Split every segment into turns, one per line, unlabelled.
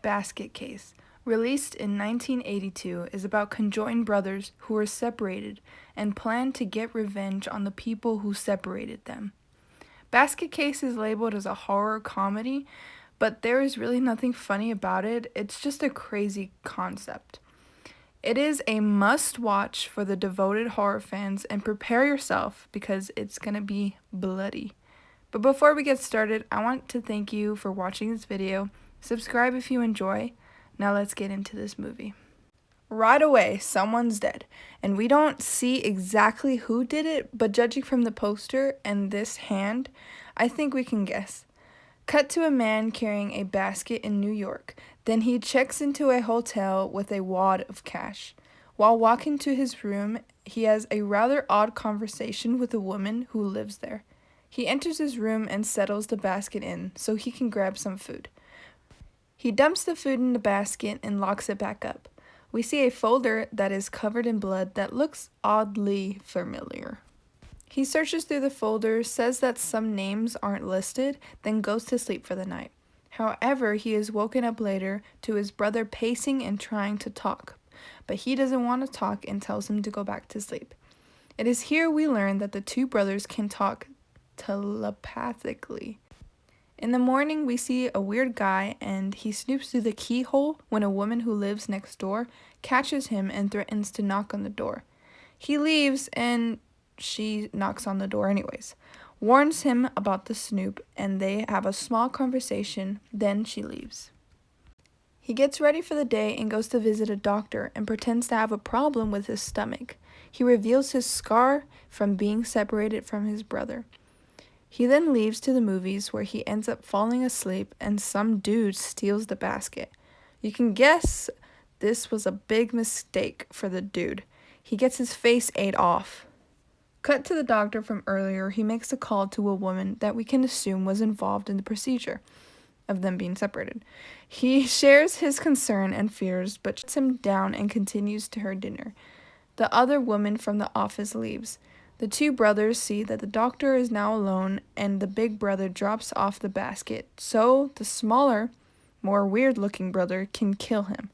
Basket Case, released in 1982, is about conjoined brothers who were separated and plan to get revenge on the people who separated them. Basket Case is labeled as a horror comedy, but there is really nothing funny about it. It's just a crazy concept. It is a must-watch for the devoted horror fans, and prepare yourself because it's gonna be bloody. But before we get started, I want to thank you for watching this video. Subscribe if you enjoy. Now let's get into this movie. Right away, someone's dead, and we don't see exactly who did it, but judging from the poster and this hand, I think we can guess. Cut to a man carrying a basket in New York. Then he checks into a hotel with a wad of cash. While walking to his room, he has a rather odd conversation with a woman who lives there. He enters his room and settles the basket in so he can grab some food. He dumps the food in the basket and locks it back up. We see a folder that is covered in blood that looks oddly familiar. He searches through the folder, says that some names aren't listed, then goes to sleep for the night. However, he is woken up later to his brother pacing and trying to talk, but he doesn't want to talk and tells him to go back to sleep. It is here we learn that the two brothers can talk telepathically. In the morning, we see a weird guy, and he snoops through the keyhole when a woman who lives next door catches him and threatens to knock on the door. He leaves, and she knocks on the door anyways, warns him about the snoop, and they have a small conversation, then she leaves. He gets ready for the day and goes to visit a doctor and pretends to have a problem with his stomach. He reveals his scar from being separated from his brother. He then leaves to the movies where he ends up falling asleep and some dude steals the basket. You can guess this was a big mistake for the dude. He gets his face ate off. Cut to the doctor from earlier. He makes a call to a woman that we can assume was involved in the procedure of them being separated. He shares his concern and fears, but shuts him down and continues to her dinner. The other woman from the office leaves. The two brothers see that the doctor is now alone, and the big brother drops off the basket, so the smaller, more weird-looking brother can kill him.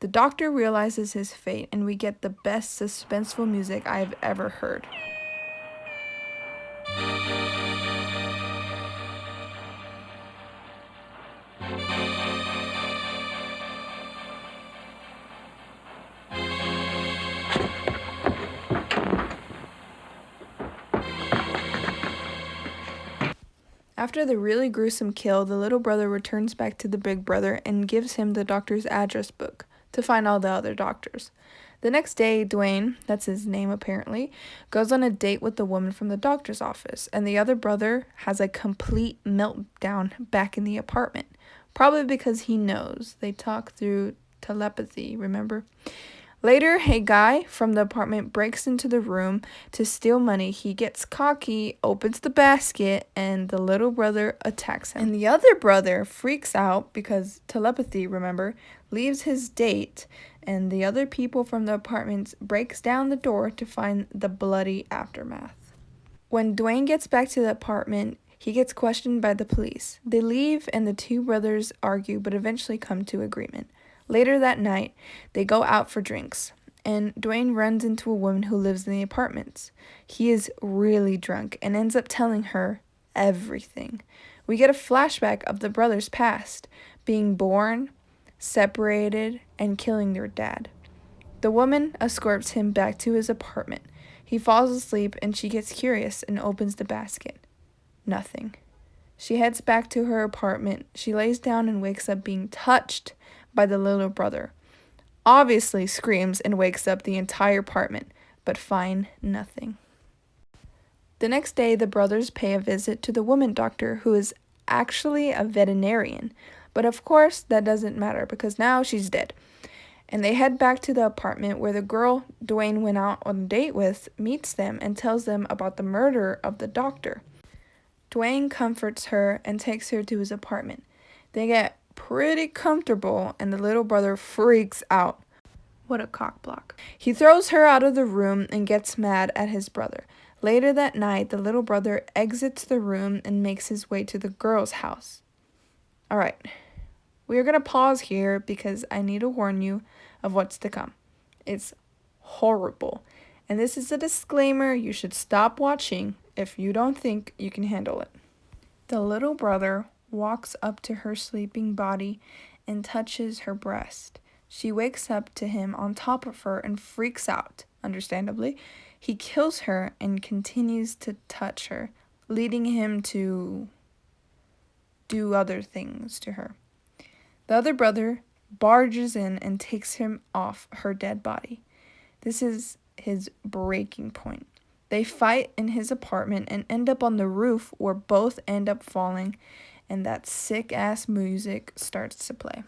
The doctor realizes his fate, and we get the best suspenseful music I have ever heard. After the really gruesome kill, the little brother returns back to the big brother and gives him the doctor's address book to find all the other doctors. The next day, Dwayne, that's his name apparently, goes on a date with the woman from the doctor's office, and the other brother has a complete meltdown back in the apartment, probably because he knows. They talk through telepathy, remember? Later, a guy from the apartment breaks into the room to steal money. He gets cocky, opens the basket, and the little brother attacks him. And the other brother freaks out because telepathy, remember, leaves his date, and the other people from the apartment breaks down the door to find the bloody aftermath. When Dwayne gets back to the apartment, he gets questioned by the police. They leave, and the two brothers argue, but eventually come to agreement. Later that night, they go out for drinks, and Dwayne runs into a woman who lives in the apartments. He is really drunk and ends up telling her everything. We get a flashback of the brothers' past, being born, separated, and killing their dad. The woman escorts him back to his apartment. He falls asleep, and she gets curious and opens the basket. Nothing. She heads back to her apartment. She lays down and wakes up being touched by the little brother. Obviously screams and wakes up the entire apartment, but find nothing. The next day, the brothers pay a visit to the woman doctor, who is actually a veterinarian, but of course that doesn't matter because now she's dead. And they head back to the apartment where the girl Dwayne went out on a date with meets them and tells them about the murder of the doctor. Dwayne comforts her and takes her to his apartment. They get pretty comfortable, and the little brother freaks out. What a cockblock. He throws her out of the room and gets mad at his brother. Later that night, the little brother exits the room and makes his way to the girl's house. Alright, We are going to pause here because I need to warn you of what's to come. It's horrible. And this is a disclaimer. You should stop watching if you don't think you can handle it. The little brother walks up to her sleeping body and touches her breast. She wakes up to him on top of her and freaks out, understandably. He kills her and continues to touch her, leading him to do other things to her. The other brother barges in and takes him off her dead body. This is his breaking point. They fight in his apartment and end up on the roof where both end up falling, and that sick-ass music starts to play.